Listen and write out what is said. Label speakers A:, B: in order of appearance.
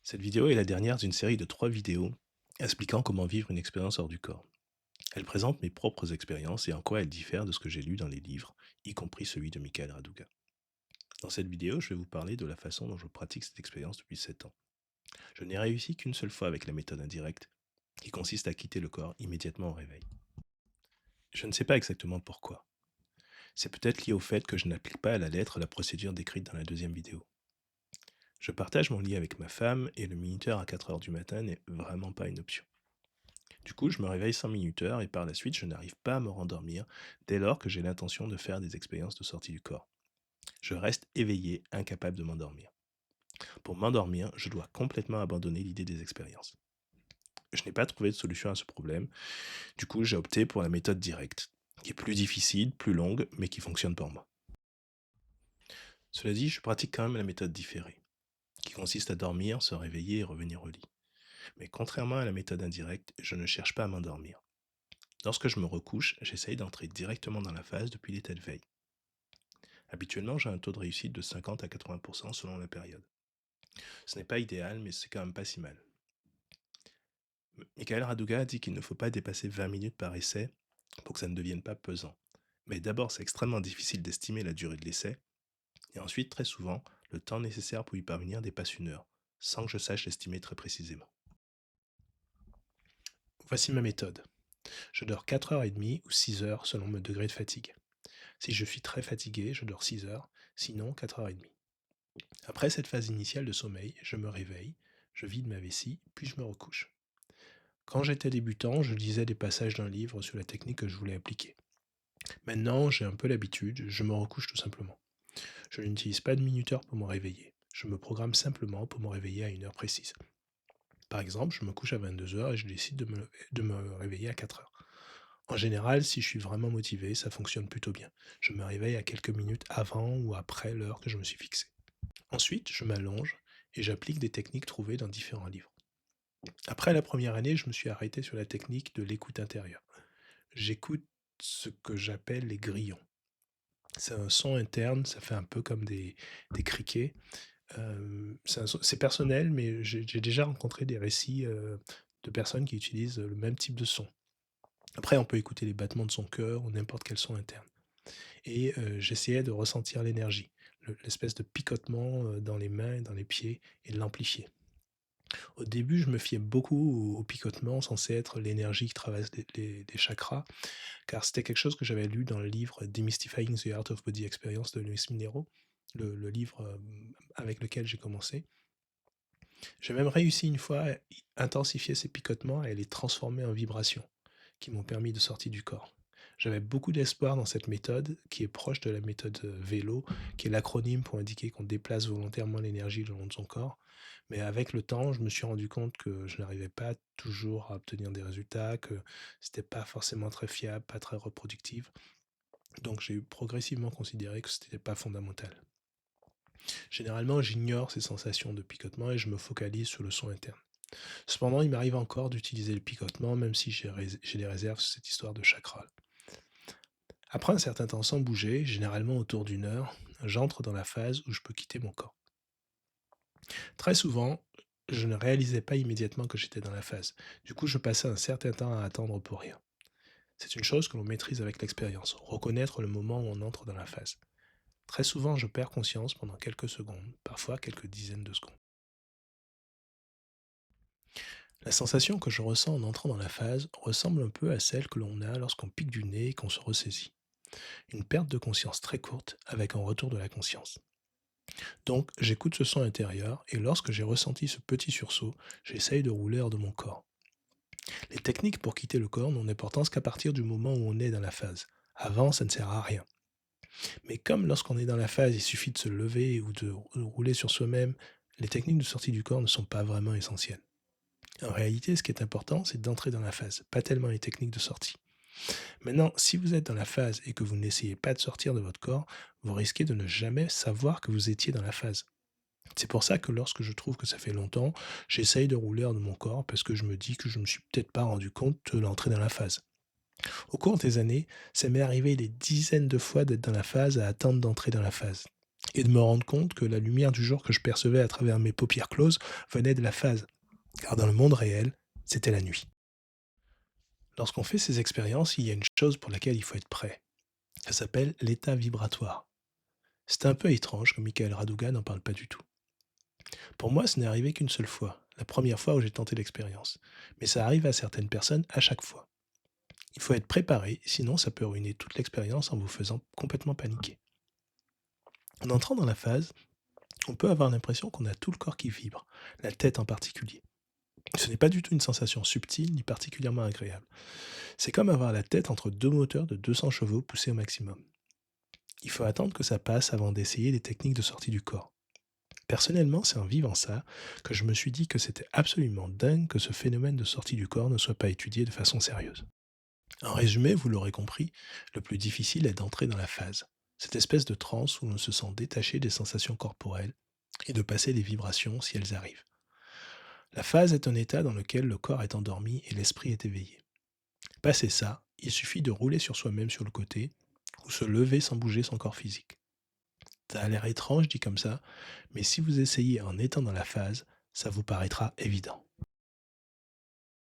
A: Cette vidéo est la dernière d'une série de 3 vidéos expliquant comment vivre une expérience hors du corps. Elle présente mes propres expériences et en quoi elles diffèrent de ce que j'ai lu dans les livres, y compris celui de Michael Raduga. Dans cette vidéo, je vais vous parler de la façon dont je pratique cette expérience depuis 7 ans. Je n'ai réussi qu'une seule fois avec la méthode indirecte, qui consiste à quitter le corps immédiatement au réveil. Je ne sais pas exactement pourquoi. C'est peut-être lié au fait que je n'applique pas à la lettre la procédure décrite dans la deuxième vidéo. Je partage mon lit avec ma femme et le minuteur à 4 heures du matin n'est vraiment pas une option. Du coup, je me réveille sans minuteur et par la suite, je n'arrive pas à me rendormir dès lors que j'ai l'intention de faire des expériences de sortie du corps. Je reste éveillé, incapable de m'endormir. Pour m'endormir, je dois complètement abandonner l'idée des expériences. Je n'ai pas trouvé de solution à ce problème, du coup j'ai opté pour la méthode directe, qui est plus difficile, plus longue, mais qui fonctionne pour moi. Cela dit, je pratique quand même la méthode différée, qui consiste à dormir, se réveiller et revenir au lit. Mais contrairement à la méthode indirecte, je ne cherche pas à m'endormir. Lorsque je me recouche, j'essaye d'entrer directement dans la phase depuis l'état de veille. Habituellement, j'ai un taux de réussite de 50 à 80% selon la période. Ce n'est pas idéal, mais c'est quand même pas si mal. Michael Raduga a dit qu'il ne faut pas dépasser 20 minutes par essai pour que ça ne devienne pas pesant. Mais d'abord, c'est extrêmement difficile d'estimer la durée de l'essai, et ensuite, très souvent, le temps nécessaire pour y parvenir dépasse 1 heure, sans que je sache l'estimer très précisément. Voici ma méthode. Je dors 4h30 ou 6 heures selon mon degré de fatigue. Si je suis très fatigué, je dors 6 heures, sinon 4h30. Après cette phase initiale de sommeil, je me réveille, je vide ma vessie, puis je me recouche. Quand j'étais débutant, je lisais des passages d'un livre sur la technique que je voulais appliquer. Maintenant, j'ai un peu l'habitude, je me recouche tout simplement. Je n'utilise pas de minuteur pour me réveiller. Je me programme simplement pour me réveiller à une heure précise. Par exemple, je me couche à 22 heures et je décide de me réveiller à 4 heures. En général, si je suis vraiment motivé, ça fonctionne plutôt bien. Je me réveille à quelques minutes avant ou après l'heure que je me suis fixée. Ensuite, je m'allonge et j'applique des techniques trouvées dans différents livres. Après la première année, je me suis arrêté sur la technique de l'écoute intérieure. J'écoute ce que j'appelle les grillons. C'est un son interne, ça fait un peu comme des criquets. C'est personnel, mais j'ai déjà rencontré des récits de personnes qui utilisent le même type de son. Après, on peut écouter les battements de son cœur ou n'importe quel son interne. Et j'essayais de ressentir l'énergie, l'espèce de picotement dans les mains et dans les pieds et de l'amplifier. Au début, je me fiais beaucoup au picotement censé être l'énergie qui traverse les chakras, car c'était quelque chose que j'avais lu dans le livre Demystifying the Art of Body Experience de Luis Minero, le livre avec lequel j'ai commencé. J'ai même réussi une fois à intensifier ces picotements et à les transformer en vibrations, qui m'ont permis de sortir du corps. J'avais beaucoup d'espoir dans cette méthode, qui est proche de la méthode vélo, qui est l'acronyme pour indiquer qu'on déplace volontairement l'énergie le long de son corps. Mais avec le temps, je me suis rendu compte que je n'arrivais pas toujours à obtenir des résultats, que c'était pas forcément très fiable, pas très reproductif. Donc j'ai progressivement considéré que ce n'était pas fondamental. Généralement, j'ignore ces sensations de picotement et je me focalise sur le son interne. Cependant, il m'arrive encore d'utiliser le picotement, même si j'ai des réserves sur cette histoire de chakra. Après un certain temps sans bouger, généralement autour d'une heure, j'entre dans la phase où je peux quitter mon corps. Très souvent, je ne réalisais pas immédiatement que j'étais dans la phase. Du coup, je passais un certain temps à attendre pour rien. C'est une chose que l'on maîtrise avec l'expérience, reconnaître le moment où on entre dans la phase. Très souvent, je perds conscience pendant quelques secondes, parfois quelques dizaines de secondes. La sensation que je ressens en entrant dans la phase ressemble un peu à celle que l'on a lorsqu'on pique du nez et qu'on se ressaisit. Une perte de conscience très courte avec un retour de la conscience. Donc, j'écoute ce son intérieur et lorsque j'ai ressenti ce petit sursaut, j'essaye de rouler hors de mon corps. Les techniques pour quitter le corps n'ont d'importance qu'à partir du moment où on est dans la phase. Avant, ça ne sert à rien. Mais comme lorsqu'on est dans la phase, il suffit de se lever ou de rouler sur soi-même, les techniques de sortie du corps ne sont pas vraiment essentielles. En réalité, ce qui est important, c'est d'entrer dans la phase, pas tellement les techniques de sortie. Maintenant, si vous êtes dans la phase et que vous n'essayez pas de sortir de votre corps, vous risquez de ne jamais savoir que vous étiez dans la phase. C'est pour ça que lorsque je trouve que ça fait longtemps, j'essaye de rouler hors de mon corps parce que je me dis que je ne me suis peut-être pas rendu compte de l'entrée dans la phase. Au cours des années, ça m'est arrivé des dizaines de fois d'être dans la phase à attendre d'entrer dans la phase. et de me rendre compte que la lumière du jour que je percevais à travers mes paupières closes venait de la phase, car dans le monde réel, c'était la nuit. Lorsqu'on fait ces expériences, il y a une chose pour laquelle il faut être prêt. Ça s'appelle l'état vibratoire. C'est un peu étrange que Michael Raduga n'en parle pas du tout. Pour moi, ce n'est arrivé qu'une seule fois, la première fois où j'ai tenté l'expérience. Mais ça arrive à certaines personnes à chaque fois. Il faut être préparé, sinon ça peut ruiner toute l'expérience en vous faisant complètement paniquer. En entrant dans la phase, on peut avoir l'impression qu'on a tout le corps qui vibre, la tête en particulier. Ce n'est pas du tout une sensation subtile ni particulièrement agréable. C'est comme avoir la tête entre deux moteurs de 200 chevaux poussés au maximum. Il faut attendre que ça passe avant d'essayer les techniques de sortie du corps. Personnellement, c'est en vivant ça que je me suis dit que c'était absolument dingue que ce phénomène de sortie du corps ne soit pas étudié de façon sérieuse. En résumé, vous l'aurez compris, le plus difficile est d'entrer dans la phase, cette espèce de transe où l'on se sent détaché des sensations corporelles et de passer les vibrations si elles arrivent. La phase est un état dans lequel le corps est endormi et l'esprit est éveillé. Passé ça, il suffit de rouler sur soi-même sur le côté ou se lever sans bouger son corps physique. Ça a l'air étrange dit comme ça, mais si vous essayez en étant dans la phase, ça vous paraîtra évident.